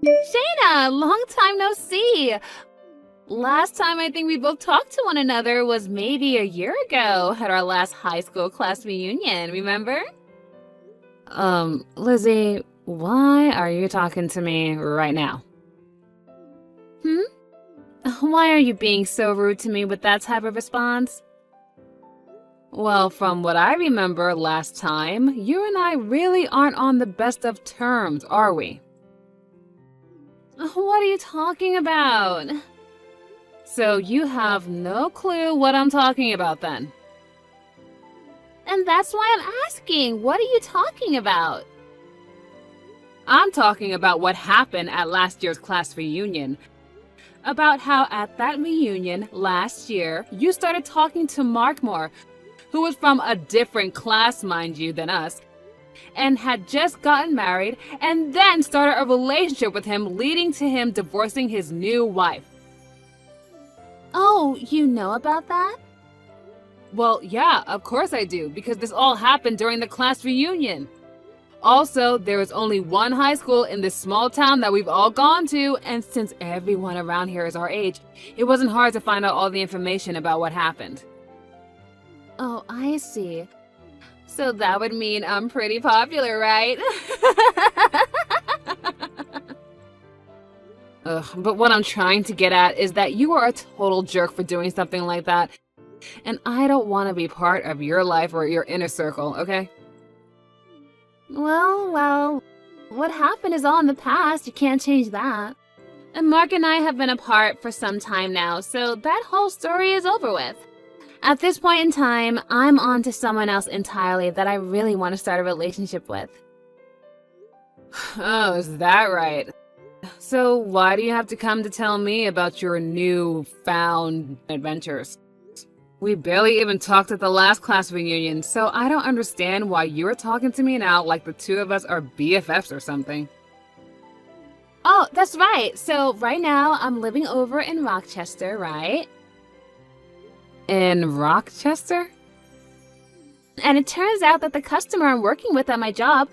Shayna, long time no see. Last time I think we both talked to one another was maybe a year ago at our last high school class reunion, remember? Lizzie, why are you talking to me right now? Hmm? Why are you being so rude to me with that type of response? Well, from what I remember last time, you and I really aren't on the best of terms, are we? What are you talking about? So you have no clue what I'm talking about then? And that's why I'm asking, what are you talking about? I'm talking about what happened at last year's class reunion. About how at that reunion last year, you started talking to Markmore, who was from a different class, mind you, than us, and had just gotten married, and then started a relationship with him, leading to him divorcing his new wife. Oh, you know about that? Well, yeah, of course I do, because this all happened during the class reunion. Also, there is only one high school in this small town that we've all gone to, and since everyone around here is our age, it wasn't hard to find out all the information about what happened. Oh, I see. So that would mean I'm pretty popular, right? Ugh, but what I'm trying to get at is that you are a total jerk for doing something like that. And I don't want to be part of your life or your inner circle, okay? Well, what happened is all in the past. You can't change that. And Mark and I have been apart for some time now, so that whole story is over with. At this point in time, I'm on to someone else entirely that I really want to start a relationship with. Oh, is that right? So why do you have to come to tell me about your newfound adventures? We barely even talked at the last class reunion, so I don't understand why you're talking to me now like the two of us are BFFs or something. Oh, that's right. So right now I'm living over in Rochester, right? In Rochester? And it turns out that the customer I'm working with at my job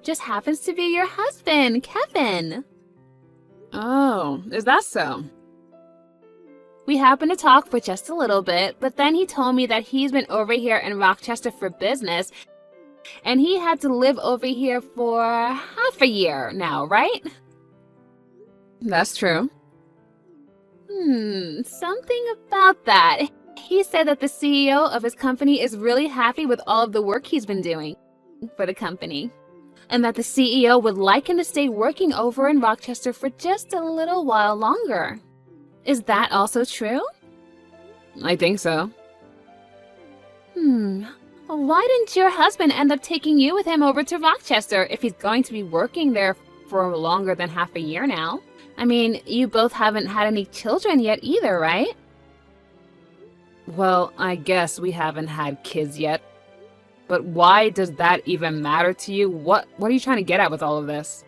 just happens to be your husband, Kevin. Oh, is that so? We happened to talk for just a little bit, but then he told me that he's been over here in Rochester for business, and he had to live over here for half a year now, right? That's true. Something about that. He said that the CEO of his company is really happy with all of the work he's been doing for the company, and that the CEO would like him to stay working over in Rochester for just a little while longer. Is that also true? I think so. Why didn't your husband end up taking you with him over to Rochester if he's going to be working there for longer than half a year now? I mean, you both haven't had any children yet either, right? Well, I guess we haven't had kids yet. But why does that even matter to you? What are you trying to get at with all of this?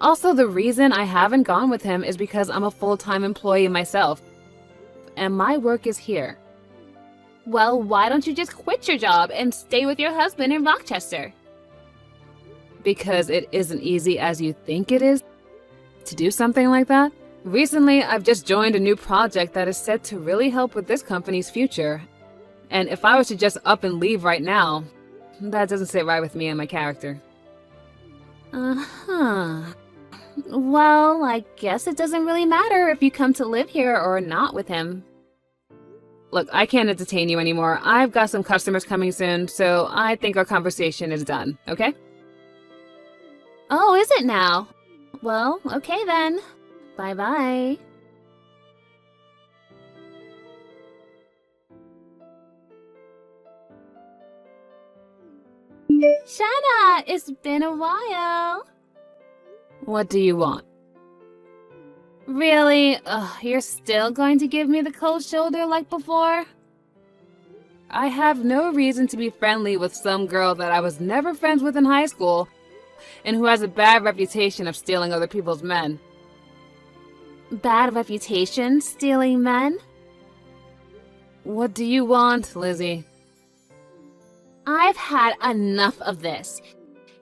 Also, the reason I haven't gone with him is because I'm a full-time employee myself, and my work is here. Well, why don't you just quit your job and stay with your husband in Rochester? Because it isn't easy as you think it is to do something like that. Recently, I've just joined a new project that is set to really help with this company's future. And if I was to just up and leave right now, that doesn't sit right with me and my character. Well, I guess it doesn't really matter if you come to live here or not with him. Look, I can't entertain you anymore. I've got some customers coming soon, so I think our conversation is done, okay? Oh, is it now? Well, okay then. Bye-bye. Shanna, it's been a while. What do you want? Really? Ugh, you're still going to give me the cold shoulder like before? I have no reason to be friendly with some girl that I was never friends with in high school and who has a bad reputation of stealing other people's men. Bad reputation, stealing men? What do you want, Lizzie? I've had enough of this.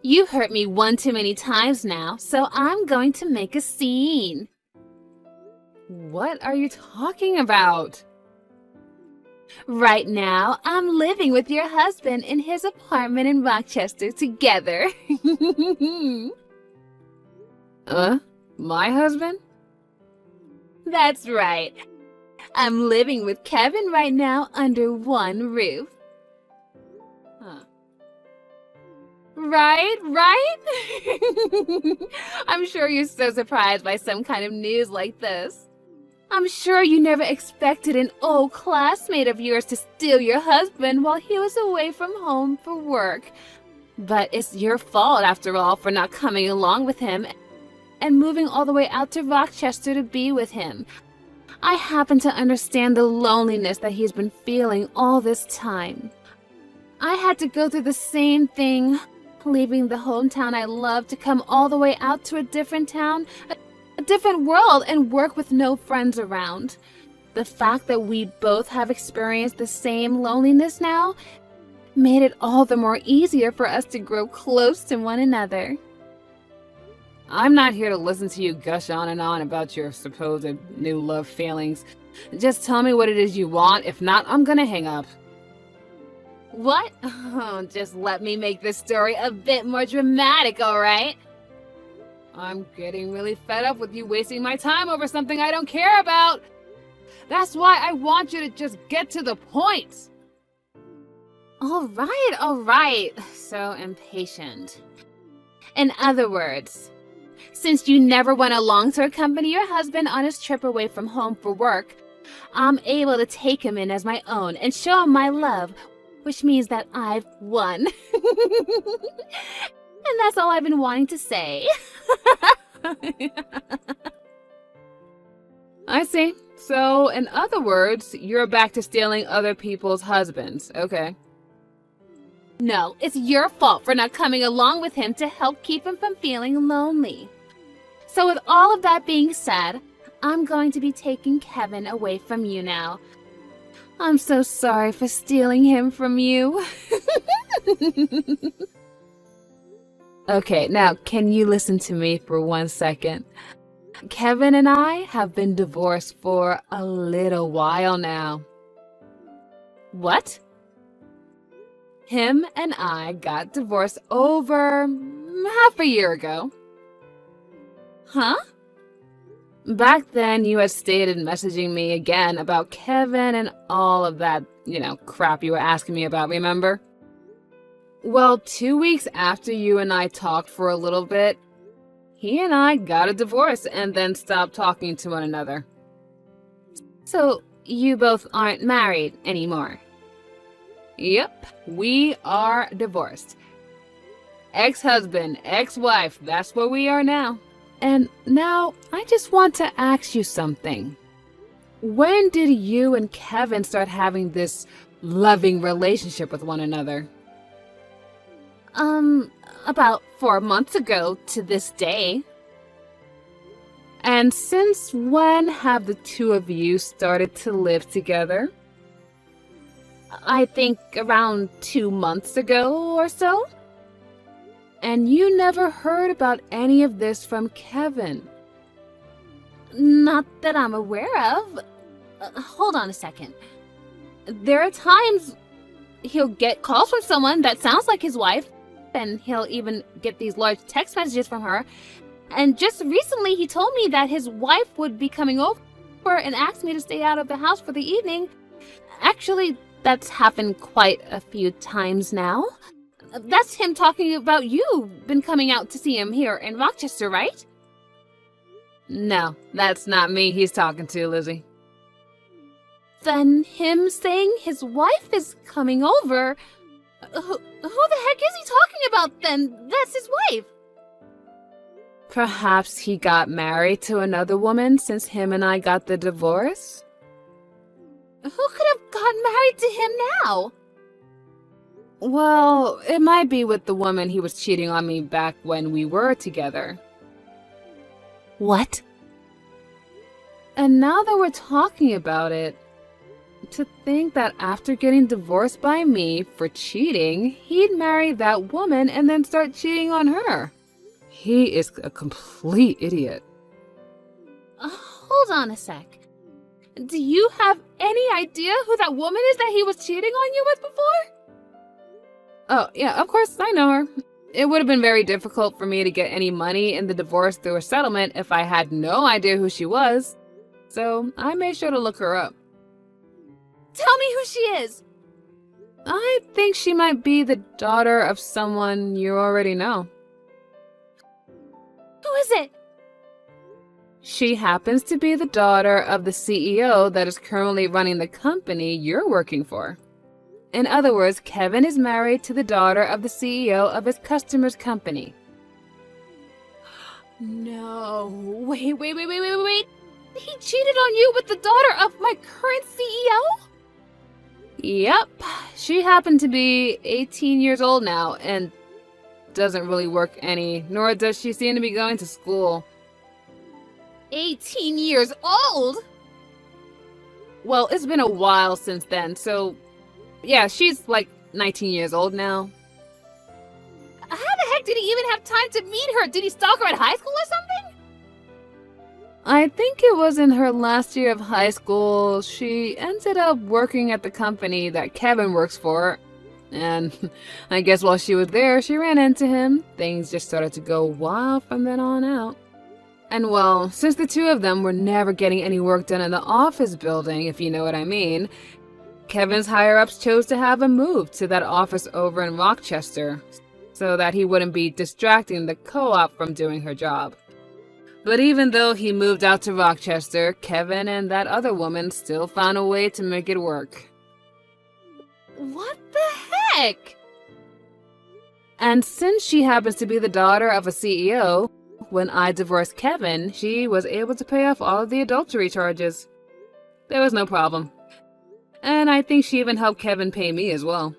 You've hurt me one too many times now, so I'm going to make a scene. What are you talking about? Right now, I'm living with your husband in his apartment in Rochester together. My husband? That's right. I'm living with Kevin right now under one roof. Huh. Right? I'm sure you're so surprised by some kind of news like this. I'm sure you never expected an old classmate of yours to steal your husband while he was away from home for work. But it's your fault, after all, for not coming along with him and moving all the way out to Rochester to be with him. I happen to understand the loneliness that he's been feeling all this time. I had to go through the same thing, leaving the hometown I love to come all the way out to a different town, a different world, and work with no friends around. The fact that we both have experienced the same loneliness now made it all the more easier for us to grow close to one another. I'm not here to listen to you gush on and on about your supposed new love feelings. Just tell me what it is you want. If not, I'm gonna hang up. What? Oh, just let me make this story a bit more dramatic, alright? I'm getting really fed up with you wasting my time over something I don't care about. That's why I want you to just get to the point. Alright. So impatient. In other words, since you never went along to accompany your husband on his trip away from home for work, I'm able to take him in as my own and show him my love, which means that I've won. And that's all I've been wanting to say. I see. So, in other words, you're back to stealing other people's husbands. Okay. No, it's your fault for not coming along with him to help keep him from feeling lonely. So with all of that being said, I'm going to be taking Kevin away from you now. I'm so sorry for stealing him from you. Okay, now can you listen to me for 1 second? Kevin and I have been divorced for a little while now. What? Him and I got divorced over half a year ago. Huh? Back then, you had stated messaging me again about Kevin and all of that, crap you were asking me about, remember? Well, 2 weeks after you and I talked for a little bit, he and I got a divorce and then stopped talking to one another. So, you both aren't married anymore? Yep, we are divorced. Ex-husband, ex-wife, that's where we are now. And now, I just want to ask you something. When did you and Kevin start having this loving relationship with one another? About 4 months ago to this day. And since when have the two of you started to live together? I think around 2 months ago or so. And you never heard about any of this from Kevin? Not that I'm aware of. Hold on a second. There are times he'll get calls from someone that sounds like his wife, and he'll even get these large text messages from her. And just recently he told me that his wife would be coming over and asked me to stay out of the house for the evening. Actually, that's happened quite a few times now. That's him talking about you been coming out to see him here in Rochester, right? No, that's not me he's talking to, Lizzie. Then him saying his wife is coming over... Who the heck is he talking about then? That's his wife. Perhaps he got married to another woman since him and I got the divorce? Who could have gotten married to him now? Well, it might be with the woman he was cheating on me back when we were together. What? And now that we're talking about it, To think that after getting divorced by me for cheating, he'd marry that woman and then start cheating on her. He is a complete idiot. Hold on a sec. Do you have any idea who that woman is that he was cheating on you with before? Oh, yeah, of course, I know her. It would have been very difficult for me to get any money in the divorce through a settlement if I had no idea who she was. So I made sure to look her up. Tell me who she is. I think she might be the daughter of someone you already know. Who is it? She happens to be the daughter of the CEO that is currently running the company you're working for. In other words, Kevin is married to the daughter of the CEO of his customer's company. No. Wait. He cheated on you with the daughter of my current CEO? Yep. She happened to be 18 years old now and doesn't really work any, nor does she seem to be going to school. 18 years old? Well, it's been a while since then, so yeah, she's like 19 years old now. How the heck did he even have time to meet her? Did he stalk her at high school or something? I think it was in her last year of high school. She ended up working at the company that Kevin works for. And I guess while she was there, she ran into him. Things just started to go wild from then on out. And well, since the two of them were never getting any work done in the office building, if you know what I mean, Kevin's higher-ups chose to have him move to that office over in Rochester so that he wouldn't be distracting the co-op from doing her job. But even though he moved out to Rochester, Kevin and that other woman still found a way to make it work. What the heck? And since she happens to be the daughter of a CEO, when I divorced Kevin, she was able to pay off all of the adultery charges. There was no problem. And I think she even helped Kevin pay me as well.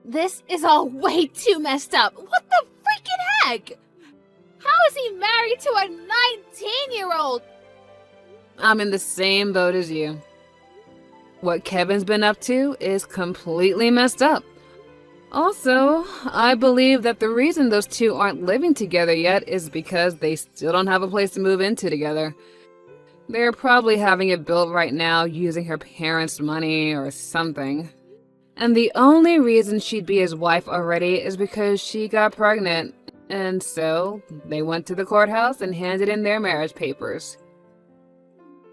This is all way too messed up. What the freaking heck? How is he married to a 19-year-old? I'm in the same boat as you. What Kevin's been up to is completely messed up. Also, I believe that the reason those two aren't living together yet is because they still don't have a place to move into together. They're probably having it built right now using her parents' money or something. And the only reason she'd be his wife already is because she got pregnant. And so, they went to the courthouse and handed in their marriage papers.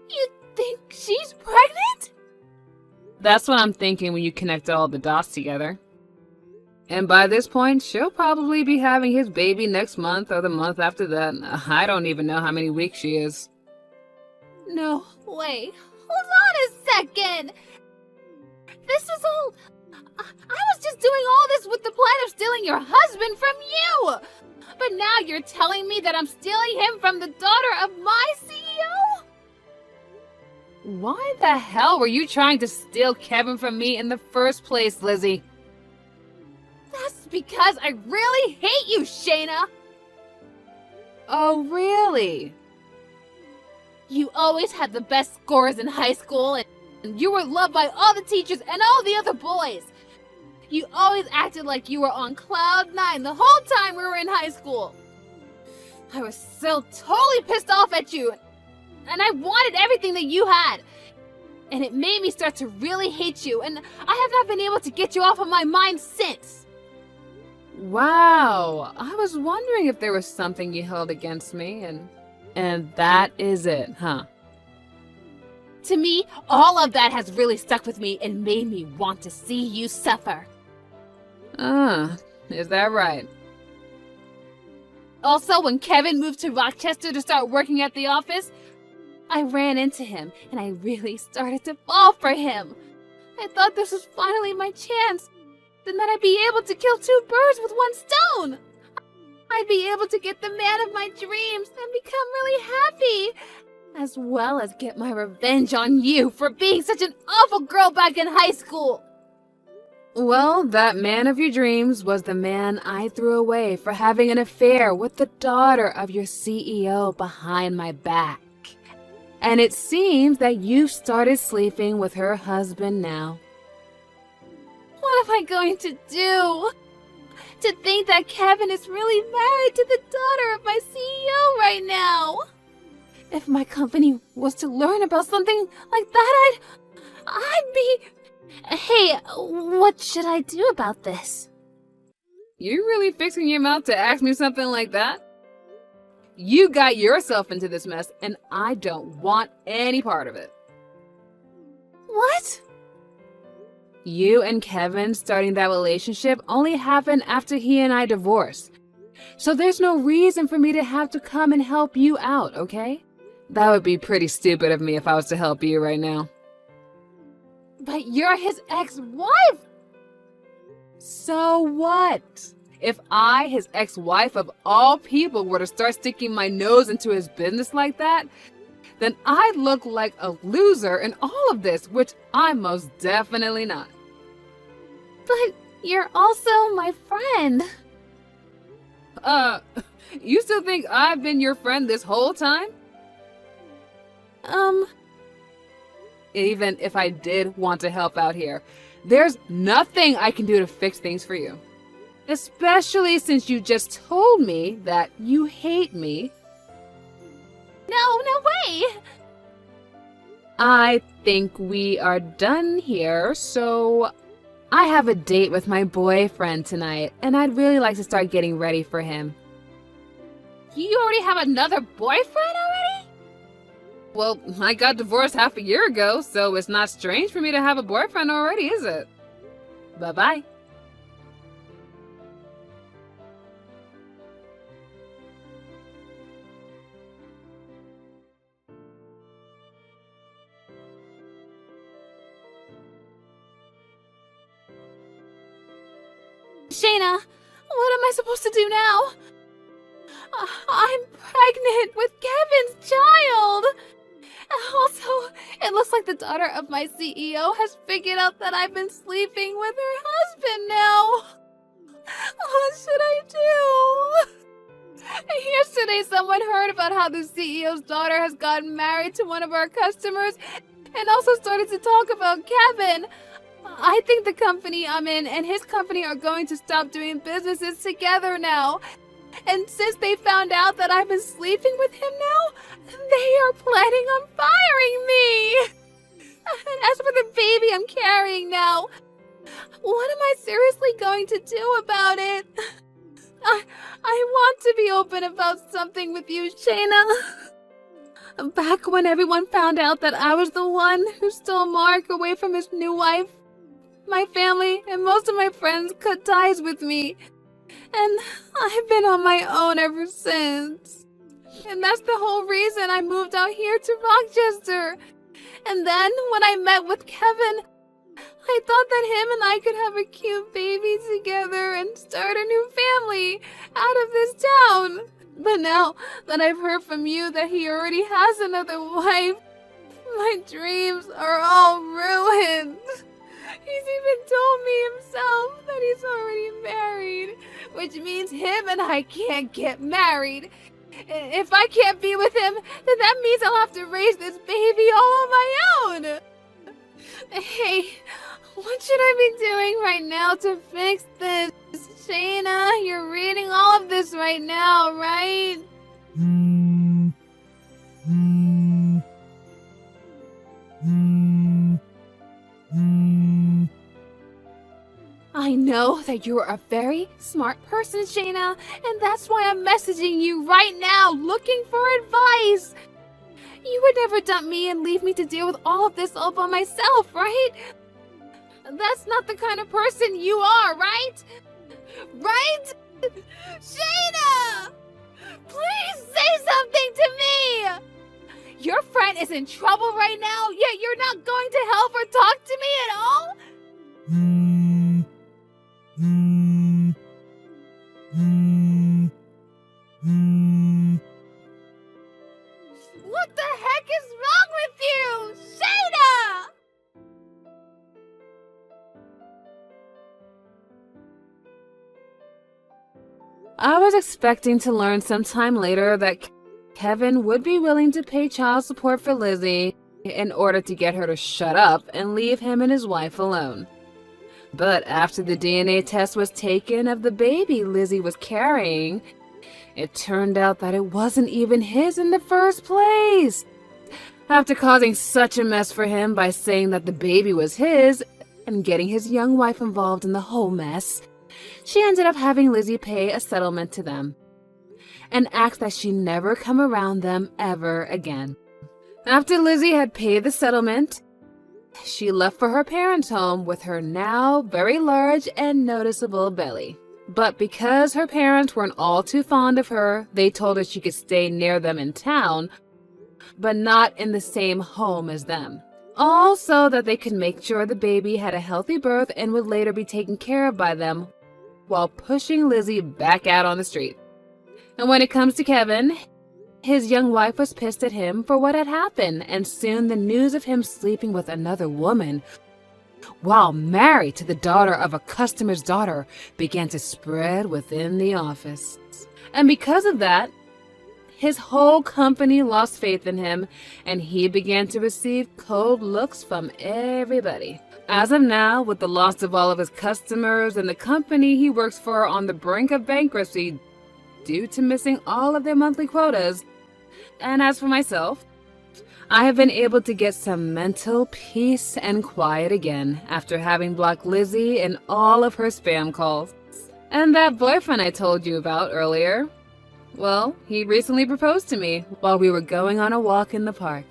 You think she's pregnant? That's what I'm thinking when you connect all the dots together. And by this point, she'll probably be having his baby next month or the month after that. I don't even know how many weeks she is. No way. Hold on a second. This is all... I was just doing all this with the plan of stealing your husband from you. But now you're telling me that I'm stealing him from the daughter of my CEO? Why the hell were you trying to steal Kevin from me in the first place, Lizzie? That's because I really hate you, Shayna. Oh, really? You always had the best scores in high school, and you were loved by all the teachers and all the other boys. You always acted like you were on cloud 9 the whole time we were in high school. I was so totally pissed off at you, and I wanted everything that you had. And it made me start to really hate you, and I have not been able to get you off of my mind since. Wow, I was wondering if there was something you held against me, and that is it, huh? To me, all of that has really stuck with me and made me want to see you suffer. Is that right? Also, when Kevin moved to Rochester to start working at the office, I ran into him and I really started to fall for him. I thought this was finally my chance, and that I'd be able to kill two birds with one stone. I'd be able to get the man of my dreams and become really happy, as well as get my revenge on you for being such an awful girl back in high school. Well, that man of your dreams was the man I threw away for having an affair with the daughter of your CEO behind my back. And it seems that you've started sleeping with her husband now. What am I going to do? To think that Kevin is really married to the daughter of my CEO right now. If my company was to learn about something like that, I'd be... Hey, what should I do about this? You really fixing your mouth to ask me something like that? You got yourself into this mess, and I don't want any part of it. What? You and Kevin starting that relationship only happened after he and I divorced. So there's no reason for me to have to come and help you out, okay? That would be pretty stupid of me if I was to help you right now. But you're his ex-wife! So what? If I, his ex-wife of all people, were to start sticking my nose into his business like that, then I'd look like a loser in all of this, which I'm most definitely not. But you're also my friend. You still think I've been your friend this whole time? Even if I did want to help out here, there's nothing I can do to fix things for you. Especially since you just told me that you hate me. No way! I think we are done here, so I have a date with my boyfriend tonight, and I'd really like to start getting ready for him. You already have another boyfriend already? Well, I got divorced half a year ago, so it's not strange for me to have a boyfriend already, is it? Bye-bye. Shayna, what am I supposed to do now? I'm pregnant with Kevin's child! Also, it looks like the daughter of my CEO has figured out that I've been sleeping with her husband now. What should I do? Yesterday, someone heard about how the CEO's daughter has gotten married to one of our customers and also started to talk about Kevin. I think the company I'm in and his company are going to stop doing businesses together now. And since they found out that I've been sleeping with him now, they are planning on firing me. And as for the baby I'm carrying now, what am I seriously going to do about it? I want to be open about something with you, Shayna. Back when everyone found out that I was the one who stole Mark away from his new wife, my family and most of my friends cut ties with me. And I've been on my own ever since. And that's the whole reason I moved out here to Rochester. And then when I met with Kevin, I thought that him and I could have a cute baby together and start a new family out of this town. But now that I've heard from you that he already has another wife, my dreams are all ruined. He's even told me himself that he's already married, which means him and I can't get married. If I can't be with him, then that means I'll have to raise this baby all on my own. Hey, what should I be doing right now to fix this? Shayna, you're reading all of this right now, right? I know that you're a very smart person, Shayna, and that's why I'm messaging you right now, looking for advice. You would never dump me and leave me to deal with all of this all by myself, right? That's not the kind of person you are, right? Right? Shayna! Please say something to me! Your friend is in trouble right now, yet you're not going to help or talk to me at all? What the heck is wrong with you? Shayna! I was expecting to learn sometime later that Kevin would be willing to pay child support for Lizzie in order to get her to shut up and leave him and his wife alone. But after the DNA test was taken of the baby Lizzie was carrying, it turned out that it wasn't even his in the first place. After causing such a mess for him by saying that the baby was his and getting his young wife involved in the whole mess, she ended up having Lizzie pay a settlement to them and asked that she never come around them ever again. After Lizzie had paid the settlement, she left for her parents' home with her now very large and noticeable belly. But because her parents weren't all too fond of her, they told her she could stay near them in town, but not in the same home as them. All so that they could make sure the baby had a healthy birth and would later be taken care of by them while pushing Lizzie back out on the street. And when it comes to Kevin, his young wife was pissed at him for what had happened, and soon the news of him sleeping with another woman while married to the daughter of a customer's daughter began to spread within the office. And because of that, his whole company lost faith in him, and he began to receive cold looks from everybody. As of now, with the loss of all of his customers and the company he works for on the brink of bankruptcy due to missing all of their monthly quotas, and as for myself, I have been able to get some mental peace and quiet again after having blocked Lizzie and all of her spam calls. And that boyfriend I told you about earlier, well, he recently proposed to me while we were going on a walk in the park.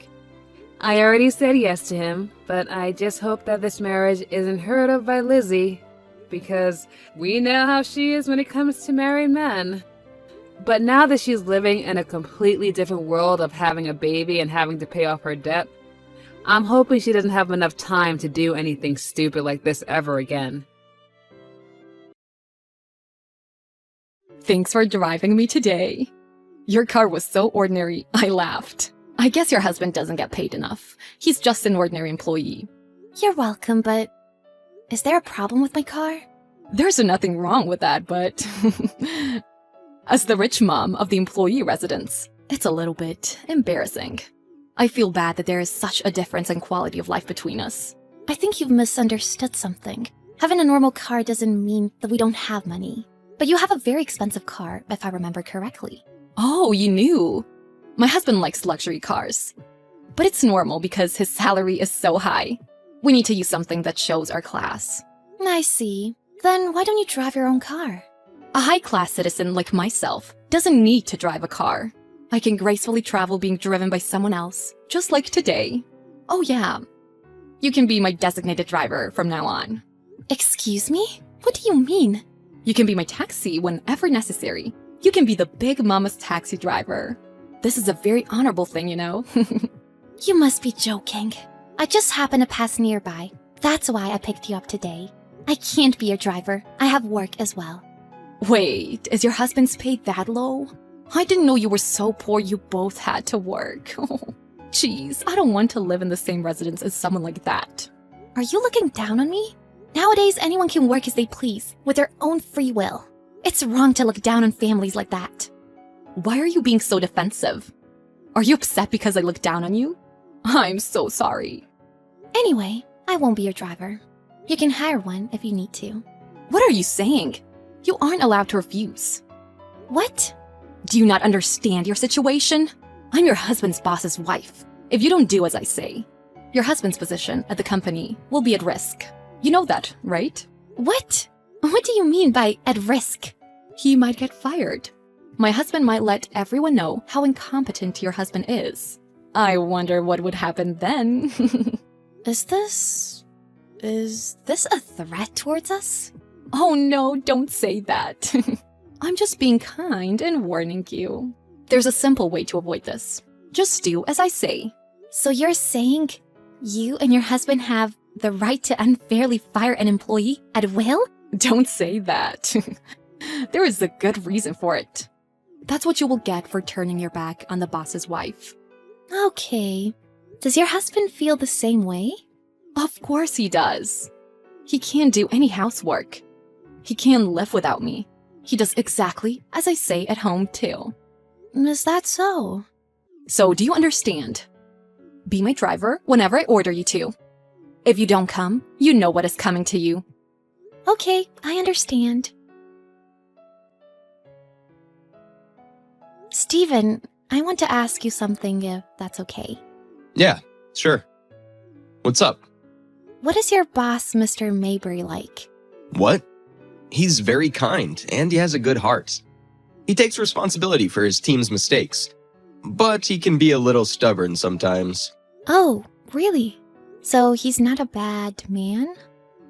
I already said yes to him, but I just hope that this marriage isn't heard of by Lizzie, because we know how she is when it comes to married men. But now that she's living in a completely different world of having a baby and having to pay off her debt, I'm hoping she doesn't have enough time to do anything stupid like this ever again. Thanks for driving me today. Your car was so ordinary, I laughed. I guess your husband doesn't get paid enough. He's just an ordinary employee. You're welcome, but is there a problem with my car? There's nothing wrong with that, but as the rich mom of the employee residence, it's a little bit embarrassing. I feel bad that there is such a difference in quality of life between us. I think you've misunderstood something. Having a normal car doesn't mean that we don't have money. But you have a very expensive car, if I remember correctly. Oh, you knew. My husband likes luxury cars. But it's normal because his salary is so high. We need to use something that shows our class. I see. Then why don't you drive your own car? A high-class citizen like myself doesn't need to drive a car. I can gracefully travel being driven by someone else, just like today. Oh yeah, you can be my designated driver from now on. Excuse me? What do you mean? You can be my taxi whenever necessary. You can be the big mama's taxi driver. This is a very honorable thing, you know. You must be joking. I just happened to pass nearby. That's why I picked you up today. I can't be your driver. I have work as well. Wait, is your husband's pay that low? I didn't know you were so poor you both had to work. Jeez, I don't want to live in the same residence as someone like that. Are you looking down on me? Nowadays, anyone can work as they please, with their own free will. It's wrong to look down on families like that. Why are you being so defensive? Are you upset because I look down on you? I'm so sorry. Anyway, I won't be your driver. You can hire one if you need to. What are you saying? You aren't allowed to refuse. What? Do you not understand your situation? I'm your husband's boss's wife. If you don't do as I say, your husband's position at the company will be at risk. You know that, right? What? What do you mean by at risk? He might get fired. My husband might let everyone know how incompetent your husband is. I wonder what would happen then. Is this a threat towards us? Oh no, don't say that. I'm just being kind and warning you. There's a simple way to avoid this. Just do as I say. So you're saying you and your husband have the right to unfairly fire an employee at will? Don't say that. There is a good reason for it. That's what you will get for turning your back on the boss's wife. Okay. Does your husband feel the same way? Of course he does. He can't do any housework. He can't live without me. He does exactly as I say at home, too. Is that so? So do you understand? Be my driver whenever I order you to. If you don't come, you know what is coming to you. Okay, I understand. Steven, I want to ask you something if that's okay. Yeah, sure. What's up? What is your boss, Mr. Mayberry, like? What? He's very kind, and he has a good heart. He takes responsibility for his team's mistakes, but he can be a little stubborn sometimes. Oh, really? So he's not a bad man?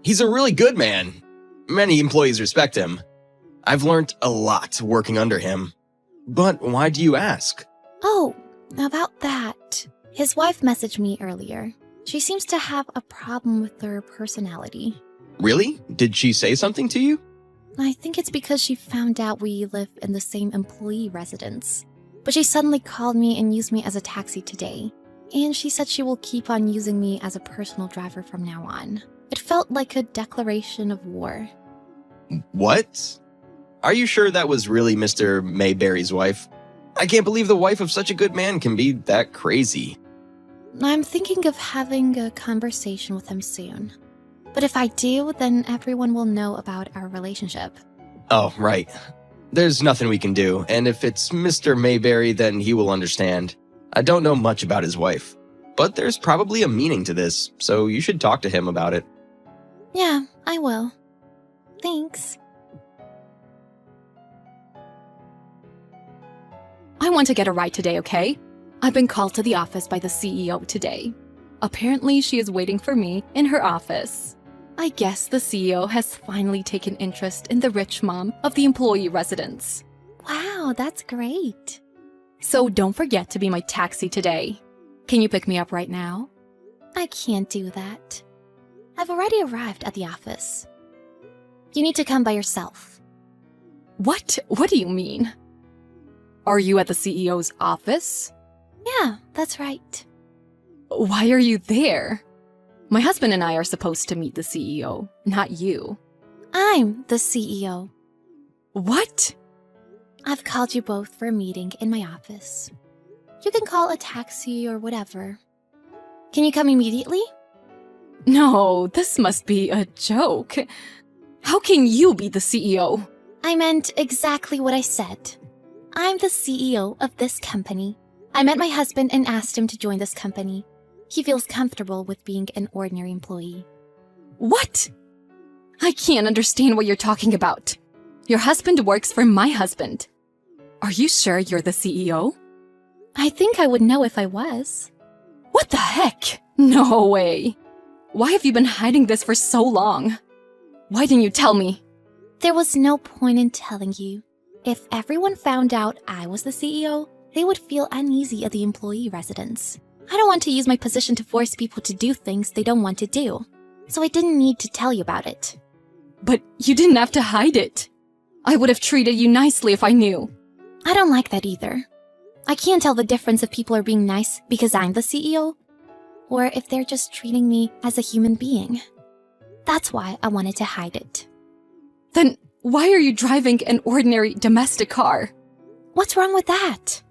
He's a really good man. Many employees respect him. I've learned a lot working under him. But why do you ask? Oh, about that. His wife messaged me earlier. She seems to have a problem with her personality. Really? Did she say something to you? I think it's because she found out we live in the same employee residence. But she suddenly called me and used me as a taxi today. And she said she will keep on using me as a personal driver from now on. It felt like a declaration of war. What? Are you sure that was really Mr. Mayberry's wife? I can't believe the wife of such a good man can be that crazy. I'm thinking of having a conversation with him soon. But if I do, then everyone will know about our relationship. Oh, right. There's nothing we can do, and if it's Mr. Mayberry, then he will understand. I don't know much about his wife, but there's probably a meaning to this, so you should talk to him about it. Yeah, I will. Thanks. I want to get a ride today, okay? I've been called to the office by the CEO today. Apparently, she is waiting for me in her office. I guess the CEO has finally taken interest in the rich mom of the employee residence. Wow, that's great. So don't forget to be my taxi today. Can you pick me up right now? I can't do that. I've already arrived at the office. You need to come by yourself. What? What do you mean? Are you at the CEO's office? Yeah, that's right. Why are you there? My husband and I are supposed to meet the CEO, not you. I'm the CEO. What? I've called you both for a meeting in my office. You can call a taxi or whatever. Can you come immediately? No, this must be a joke. How can you be the CEO? I meant exactly what I said. I'm the CEO of this company. I met my husband and asked him to join this company. He feels comfortable with being an ordinary employee. What? I can't understand what you're talking about. Your husband works for my husband. Are you sure you're the CEO? I think I would know if I was. What the heck? No way. Why have you been hiding this for so long? Why didn't you tell me? There was no point in telling you. If everyone found out I was the CEO, they would feel uneasy at the employee residence. I don't want to use my position to force people to do things they don't want to do. So I didn't need to tell you about it. But you didn't have to hide it. I would have treated you nicely if I knew. I don't like that either. I can't tell the difference if people are being nice because I'm the CEO, or if they're just treating me as a human being. That's why I wanted to hide it. Then why are you driving an ordinary domestic car? What's wrong with that?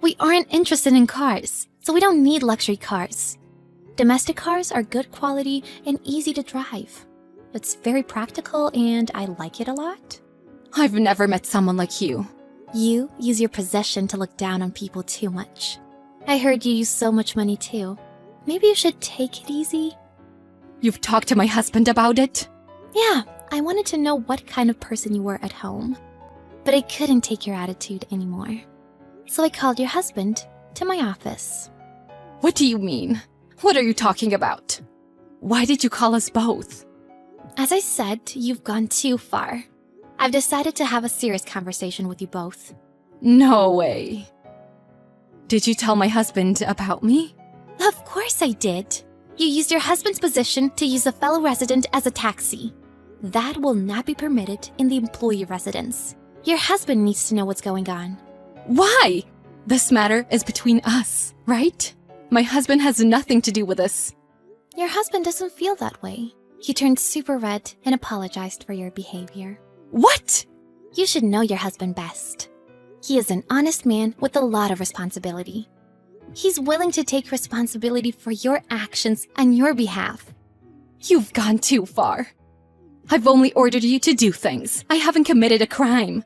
We aren't interested in cars, so we don't need luxury cars. Domestic cars are good quality and easy to drive. It's very practical and I like it a lot. I've never met someone like you. You use your possession to look down on people too much. I heard you use so much money too. Maybe you should take it easy? You've talked to my husband about it? Yeah, I wanted to know what kind of person you were at home. But I couldn't take your attitude anymore. So I called your husband to my office. What do you mean? What are you talking about? Why did you call us both? As I said, you've gone too far. I've decided to have a serious conversation with you both. No way. Did you tell my husband about me? Of course I did. You used your husband's position to use a fellow resident as a taxi. That will not be permitted in the employee residence. Your husband needs to know what's going on. Why? This matter is between us, right? My husband has nothing to do with this. Your husband doesn't feel that way. He turned super red and apologized for your behavior. What? You should know your husband best. He is an honest man with a lot of responsibility. He's willing to take responsibility for your actions on your behalf. You've gone too far. I've only ordered you to do things. I haven't committed a crime.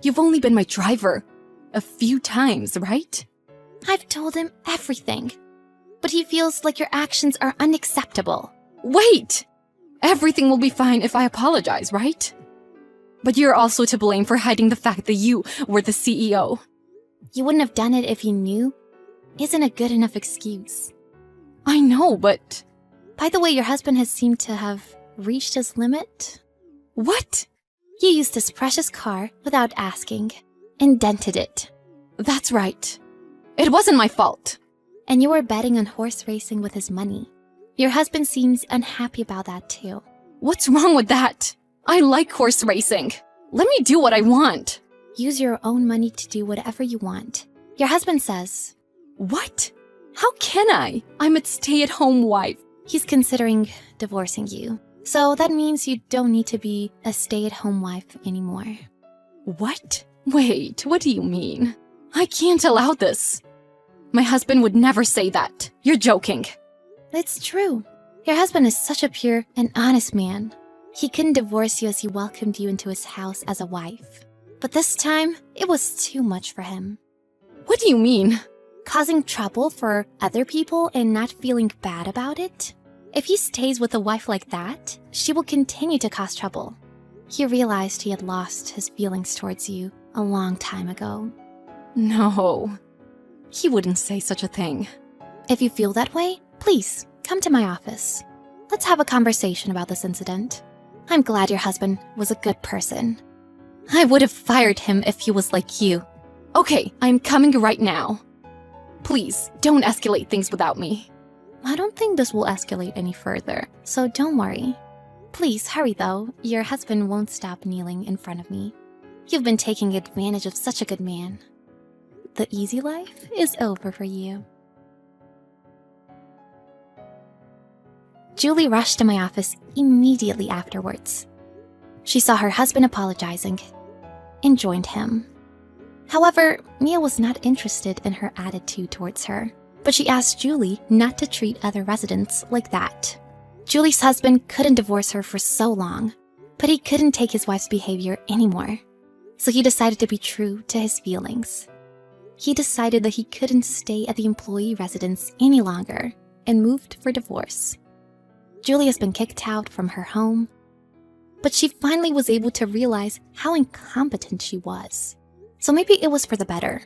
You've only been my driver a few times, right? I've told him everything, but he feels like your actions are unacceptable. Wait! Everything will be fine if I apologize, right? But you're also to blame for hiding the fact that you were the CEO. You wouldn't have done it if you knew? Isn't a good enough excuse. I know, but... By the way, your husband has seemed to have reached his limit. What? You used his precious car without asking, and dented it. That's right. It wasn't my fault. And you were betting on horse racing with his money. Your husband seems unhappy about that too. What's wrong with that? I like horse racing. Let me do what I want. Use your own money to do whatever you want. Your husband says. What? How can I? I'm a stay-at-home wife. He's considering divorcing you. So that means you don't need to be a stay-at-home wife anymore. What? Wait, what do you mean? I can't allow this. My husband would never say that. You're joking. It's true. Your husband is such a pure and honest man. He couldn't divorce you as he welcomed you into his house as a wife. But this time, it was too much for him. What do you mean? Causing trouble for other people and not feeling bad about it? If he stays with a wife like that, she will continue to cause trouble. He realized he had lost his feelings towards you a long time ago. No. He wouldn't say such a thing. If you feel that way, please come to my office. Let's have a conversation about this incident. I'm glad your husband was a good person. I would have fired him if he was like you. Okay, I'm coming right now. Please, don't escalate things without me. I don't think this will escalate any further, so don't worry. Please hurry though, your husband won't stop kneeling in front of me. You've been taking advantage of such a good man. The easy life is over for you. Julie rushed to my office immediately afterwards. She saw her husband apologizing and joined him. However, Mia was not interested in her attitude towards her, but she asked Julie not to treat other residents like that. Julie's husband couldn't divorce her for so long, but he couldn't take his wife's behavior anymore, so he decided to be true to his feelings. He decided that he couldn't stay at the employee residence any longer and moved for divorce. Julie has been kicked out from her home, but she finally was able to realize how incompetent she was. So maybe it was for the better.